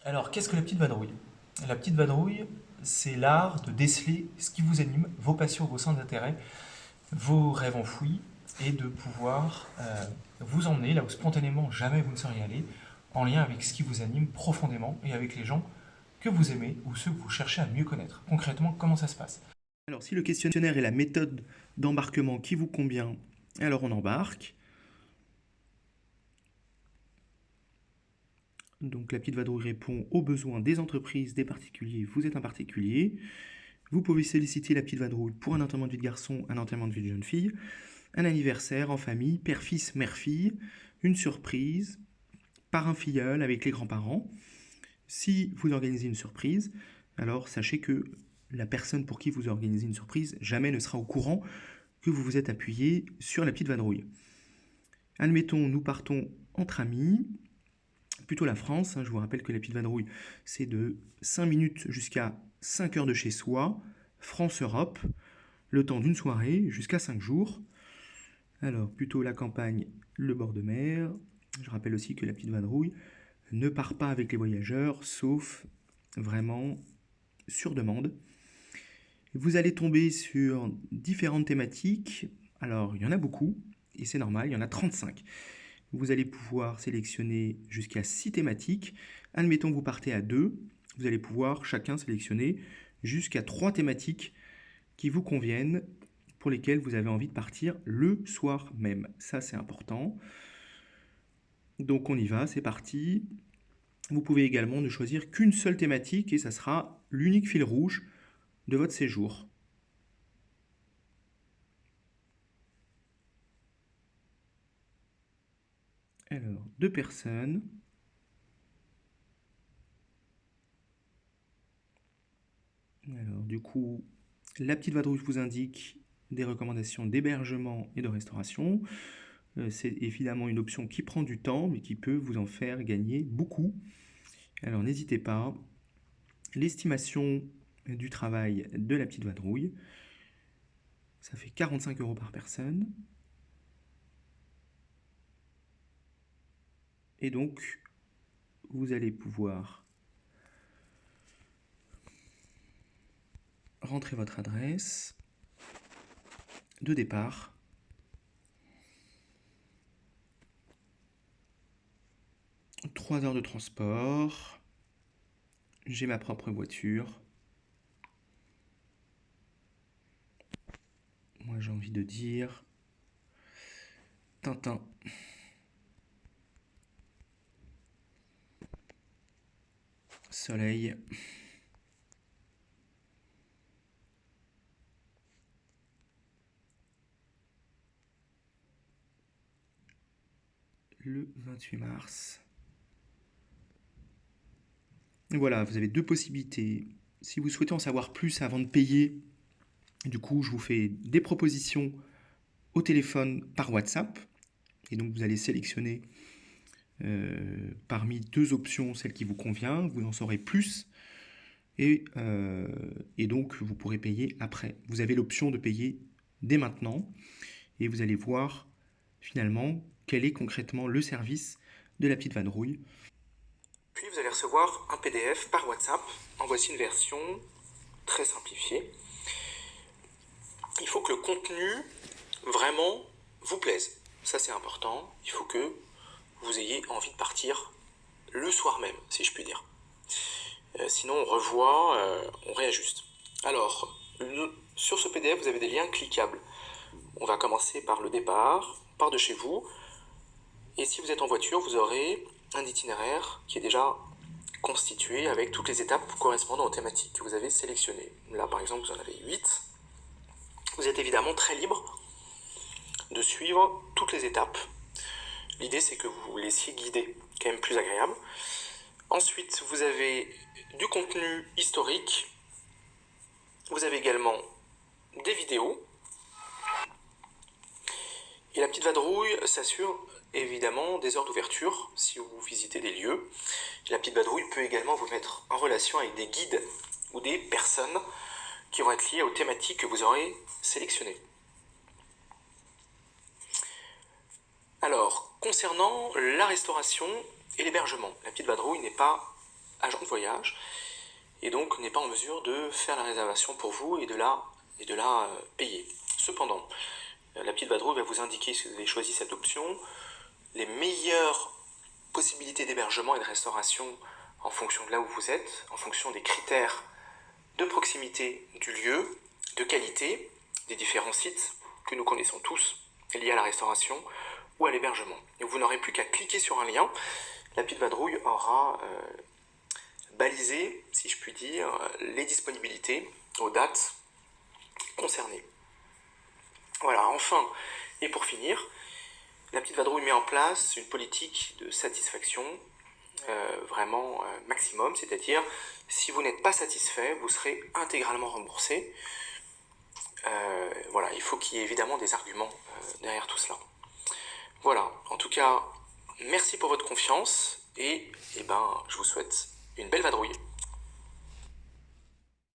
Alors, qu'est-ce que la petite vadrouille? La petite vadrouille, c'est l'art de déceler ce qui vous anime, vos passions, vos centres d'intérêt, vos rêves enfouis, et de pouvoir vous emmener là où spontanément jamais vous ne seriez allé, en lien avec ce qui vous anime profondément et avec les gens que vous aimez ou ceux que vous cherchez à mieux connaître. Concrètement, comment ça se passe? Alors, si le questionnaire est la méthode d'embarquement qui vous convient, alors on embarque. Donc, la petite vadrouille répond aux besoins des entreprises, des particuliers. Vous êtes un particulier. Vous pouvez solliciter la petite vadrouille pour un enterrement de vie de garçon, un enterrement de vie de jeune fille, un anniversaire en famille, père-fils, mère-fille, une surprise, parrain filleul avec les grands-parents. Si vous organisez une surprise, alors sachez que la personne pour qui vous organisez une surprise jamais ne sera au courant que vous vous êtes appuyé sur la petite vadrouille. Admettons, nous partons entre amis, plutôt la France. Je vous rappelle que la petite vadrouille, c'est de 5 minutes jusqu'à 5 heures de chez soi, France-Europe, le temps d'une soirée jusqu'à 5 jours. Alors, plutôt la campagne, le bord de mer. Je rappelle aussi que la petite vadrouille ne part pas avec les voyageurs, sauf vraiment sur demande. Vous allez tomber sur différentes thématiques. Alors, il y en a beaucoup, et c'est normal, il y en a 35. Vous allez pouvoir sélectionner jusqu'à 6 thématiques. Admettons que vous partez à 2, vous allez pouvoir chacun sélectionner jusqu'à 3 thématiques qui vous conviennent, pour lesquelles vous avez envie de partir le soir même. Ça, c'est important. Donc on y va, c'est parti. Vous pouvez également ne choisir qu'une seule thématique et ça sera l'unique fil rouge de votre séjour. Alors, 2 personnes. Alors, du coup, la petite vadrouille vous indique des recommandations d'hébergement et de restauration. C'est évidemment une option qui prend du temps, mais qui peut vous en faire gagner beaucoup. Alors, n'hésitez pas. L'estimation du travail de la petite vadrouille, ça fait 45 € par personne. Et donc, vous allez pouvoir rentrer votre adresse de départ. « 3 heures de transport. J'ai ma propre voiture. » Moi, j'ai envie de dire Tintin. Soleil. Le 28 mars. Voilà, vous avez 2 possibilités. Si vous souhaitez en savoir plus avant de payer, du coup, je vous fais des propositions au téléphone par WhatsApp. Et donc, vous allez sélectionner parmi 2 options celle qui vous convient. Vous en saurez plus. Et donc, vous pourrez payer après. Vous avez l'option de payer dès maintenant. Et vous allez voir finalement quel est concrètement le service de la petite vadrouille. Puis vous allez recevoir un PDF par WhatsApp. En voici une version très simplifiée. Il faut que le contenu vraiment vous plaise. Ça, c'est important. Il faut que vous ayez envie de partir le soir même, si je puis dire. Sinon, on revoit, on réajuste. Alors, sur ce PDF, vous avez des liens cliquables. On va commencer par le départ, part de chez vous. Et si vous êtes en voiture, vous aurez un itinéraire qui est déjà constitué avec toutes les étapes correspondant aux thématiques que vous avez sélectionnées. Là, par exemple, vous en avez 8. Vous êtes évidemment très libre de suivre toutes les étapes. L'idée, c'est que vous vous laissiez guider, quand même plus agréable. Ensuite, vous avez du contenu historique. Vous avez également des vidéos. Et la petite vadrouille s'assure évidemment des heures d'ouverture si vous visitez des lieux. La petite vadrouille peut également vous mettre en relation avec des guides ou des personnes qui vont être liées aux thématiques que vous aurez sélectionnées. Alors, concernant la restauration et l'hébergement, la petite vadrouille n'est pas agent de voyage et donc n'est pas en mesure de faire la réservation pour vous et de la payer. Cependant, la petite vadrouille va vous indiquer, si vous avez choisi cette option, les meilleures possibilités d'hébergement et de restauration en fonction de là où vous êtes, en fonction des critères de proximité du lieu, de qualité, des différents sites que nous connaissons tous liés à la restauration ou à l'hébergement. Et vous n'aurez plus qu'à cliquer sur un lien, la petite vadrouille aura balisé, si je puis dire, les disponibilités aux dates concernées. Voilà, enfin, et pour finir, la petite vadrouille met en place une politique de satisfaction vraiment maximum, c'est-à-dire si vous n'êtes pas satisfait, vous serez intégralement remboursé. Voilà, il faut qu'il y ait évidemment des arguments derrière tout cela. Voilà, en tout cas, merci pour votre confiance et je vous souhaite une belle vadrouille.